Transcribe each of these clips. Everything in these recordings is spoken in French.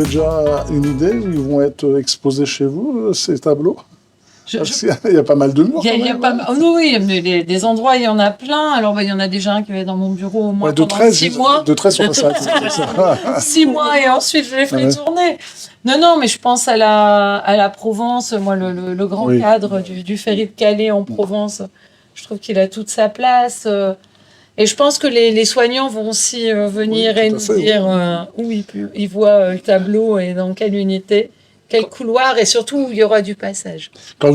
déjà une idée où ils vont être exposés chez vous, ces tableaux? Je- Parce qu'il y a pas mal de murs. Il y a quand pas même, mal. Oh, oui, mais des endroits, il y en a plein. Alors, bah, il y en a déjà un qui va être dans mon bureau au moins ouais, de pendant 13, 6 mois. de 13 sur la salle. 6 mois et ensuite je les ferai Ouais. tourner. Non, non, mais je pense à la Provence. Moi, le grand Oui. cadre du Ferry de Calais en Provence, je trouve qu'il a toute sa place. Et je pense que les soignants vont aussi venir Oui, et tout à nous fait, dire où ils voient le tableau et dans quelle unité, quel couloir et surtout où il y aura du passage. Quand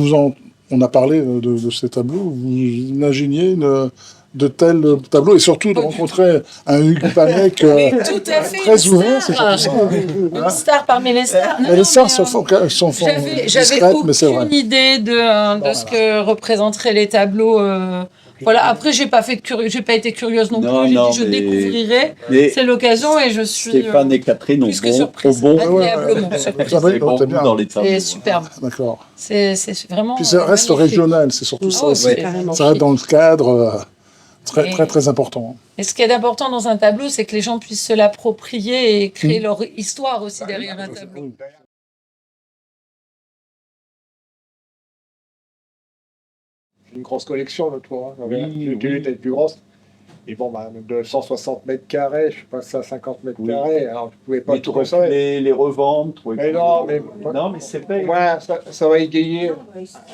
on a parlé de ces tableaux, vous imaginiez de tels tableaux et surtout de rencontrer un Hugues Panec Tout à fait, très une ouvert, c'est star. surtout ça. Une star parmi les stars. Non, Mais les non, stars mais, sont J'avais discrètes, mais c'est vrai. aucune idée de ce que représenteraient les tableaux. Voilà. Après, j'ai pas été curieuse non plus. J'ai dit je découvrirai. C'est l'occasion et je suis Stéphane et Catherine plus que ont surprise. bon, Agréablement surprise. Ça va, c'est bon c'est goût bien. dans les C'est tableaux. superbe. D'accord. C'est vraiment. Puis ça reste magnifique. régional, c'est surtout ça Ah oui, aussi. c'est carrément. Ça reste dans le cadre très, Et- très, très important. Et ce qui est important dans un tableau, c'est que les gens puissent se l'approprier et créer leur histoire aussi derrière un tableau. Une grosse collection, le tour. Hein. Oui, Le télé était le plus grosse. Et bon, bah, de 160 mètres carrés, je suis passé à 50 mètres carrés. Alors, je ne pouvais pas Mais tout tu peux consommer. les revendre. Mais non, mais c'est vrai. ouais, ça va égayer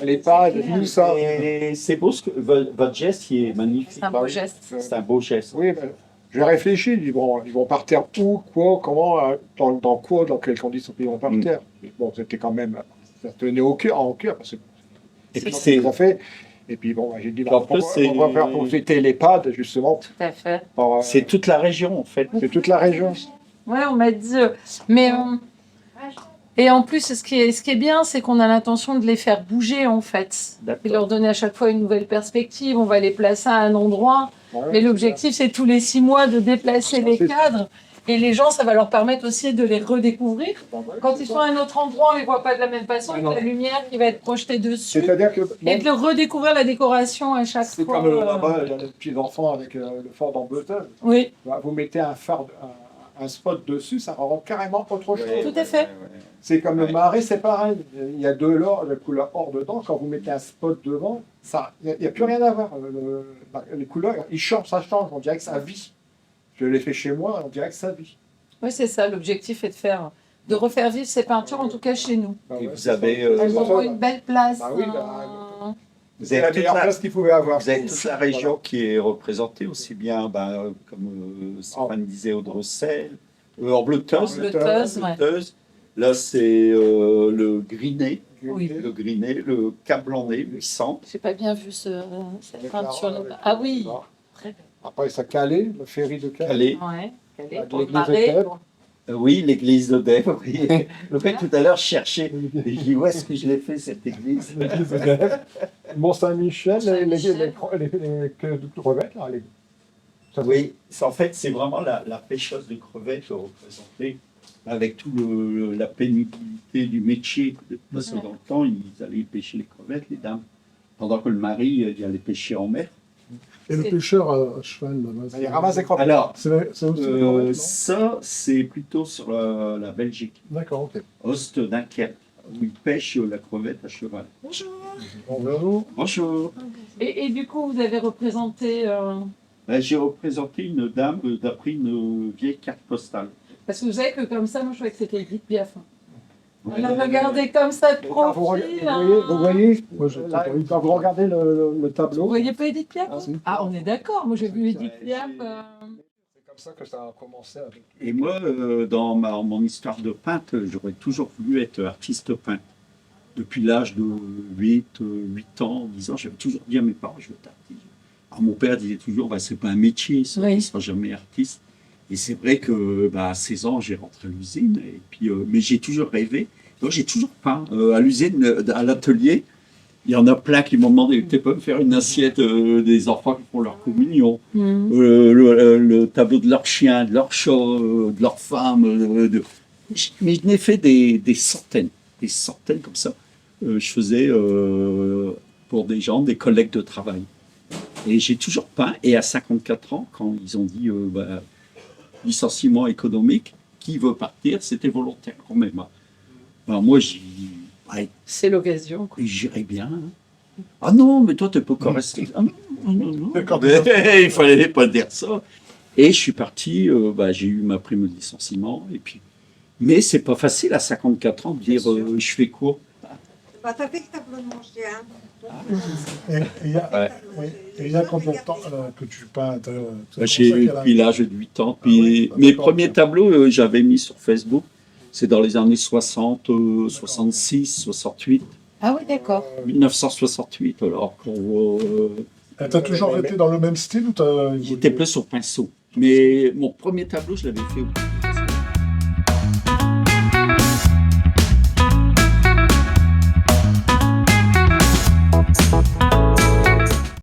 les pages, tout ça. Et c'est beau, votre geste, il est magnifique. C'est un beau geste. C'est un beau geste. Oui, mais j'ai réfléchi. Je dis, bon, ils vont partir où, quoi, comment, dans quelles conditions ils vont partir. Bon, c'était quand même, ça tenait au cœur, parce que Et puis c'est ça fait. Et puis bon, j'ai dit, En plus, on va faire profiter les pads, justement. Tout à fait. c'est toute la région, en fait. C'est toute la région. Ouais, on m'a dit. Mais et en plus, ce qui est bien, c'est qu'on a l'intention de les faire bouger en fait, D'accord. et leur donner à chaque fois une nouvelle perspective. On va les placer à un endroit. Ouais, Mais l'objectif, c'est tous les 6 mois de déplacer les C'est- cadres. Et les gens, ça va leur permettre aussi de les redécouvrir. Quand ils sont à un autre endroit, on ne les voit pas de la même façon, avec la lumière qui va être projetée dessus. C'est-à-dire que Et de redécouvrir la décoration à chaque c'est fois. comme là-bas, il y a les petits enfants avec le fort d'Angleterre. Oui, Vous mettez un phare, un spot dessus, ça rend carrément autre chose. tout à fait. C'est comme le marais, c'est pareil. Il y a de l'or, la couleur or dedans. Quand vous mettez un spot devant, il n'y a plus rien à voir. Les couleurs, ils changent, ça change. On dirait que ça vit. Je l'ai fait chez moi, on dirait que ça vit. Oui, c'est ça. L'objectif est de refaire vivre ces peintures, en tout cas chez nous. Bah Et ouais, vous c'est avez, ça. Elles auront une belle place. Bah oui, Vous C'est avez la toute meilleure la- place qu'il pouvait avoir. Vous avez toute la région qui est représentée aussi bien, comme Stéphane disait, au Drossel, en Bleuteuse. Bleuteuse, ouais. Bleuteuse. Là, c'est le Grinet, Oui. le Cap Blanc-Nez, 800. J'ai pas bien vu cette Les peinture. Clarins, Ah oui. Très bien. Après, ça Calais, le ferry de Calais. Calais. Ouais. Calais, Avec pour le l'église de marais. Thèbes. Oui, l'église de Dèvres. Oui. Le mec tout à l'heure cherchait. Et je dis, où est-ce que je l'ai fait cette église? L'église de Thèbes. Mont-Saint-Michel, les Mont-Saint-Michel. crevettes, là. Ça, Oui, en fait, c'est vraiment la pêcheuse de crevettes représentée avec tout la pénibilité du métier. Parce que dans le temps, ils allaient pêcher les crevettes, les dames, pendant que le mari il allait pêcher en mer. Et le pêcheur à cheval, là-bas, Il ramasse des crevettes. Alors, c'est aussi les crevettes, non? ça, c'est plutôt sur la Belgique, D'accord, ok. Ost Dunkerque, où ils pêchent la crevette à cheval. Bonjour. Bonjour. Et du coup, vous avez représenté. Ben, j'ai représenté une dame d'après une vieille carte postale. Parce que vous savez que comme ça, moi je trouvais que c'était Edith Piaf. On a regardé comme ça de Quand vous profil. vous voyez, Moi, j'ai là, pas eu quand vous regardez le Vous tableau, voyez pas Edith Piaf? Ah, si. Ah, on est d'accord. Moi j'ai vu Edith Ouais, Piaf. c'est comme ça que ça a commencé avec. Et moi, dans mon histoire de peintre, j'aurais toujours voulu être artiste peintre. Depuis l'âge de 8 ans, 10 ans, j'avais toujours dit à mes parents, je veux être artiste. Alors mon père disait toujours, bah, c'est pas un métier, ça, Oui. tu ne seras jamais artiste. Et c'est vrai que à 16 ans, j'ai rentré à l'usine, et puis, mais j'ai toujours rêvé. Donc j'ai toujours peint. À l'usine, à l'atelier, il y en a plein qui m'ont demandé, tu peux me faire une assiette des enfants qui font leur communion, le tableau de leurs chiens, de leurs chats, de leurs femmes. Mais je n'ai fait des centaines comme ça. Je faisais pour des gens, des collègues de travail. Et j'ai toujours peint. Et à 54 ans, quand ils ont dit licenciement économique, qui veut partir, c'était volontaire quand même. Alors moi, c'est l'occasion. J'irais bien. Hein. Ah non, mais toi, tu peux pas rester. Ah non. Il fallait pas dire ça. Et je suis parti, j'ai eu ma prime de licenciement. Et puis... Mais c'est pas facile à 54 ans de dire je fais quoi. T'as fait que t'as besoin de manger, hein. Et il y a combien de temps que tu peins J'ai depuis l'âge de 8 ans. Puis mes premiers tableaux, j'avais mis sur Facebook. C'est dans les années 60, 66, 68. Ah oui, d'accord. 1968, alors qu'on t'as toujours été dans le même style ou j'étais plus sur pinceau. Mais mon premier tableau, je l'avais fait au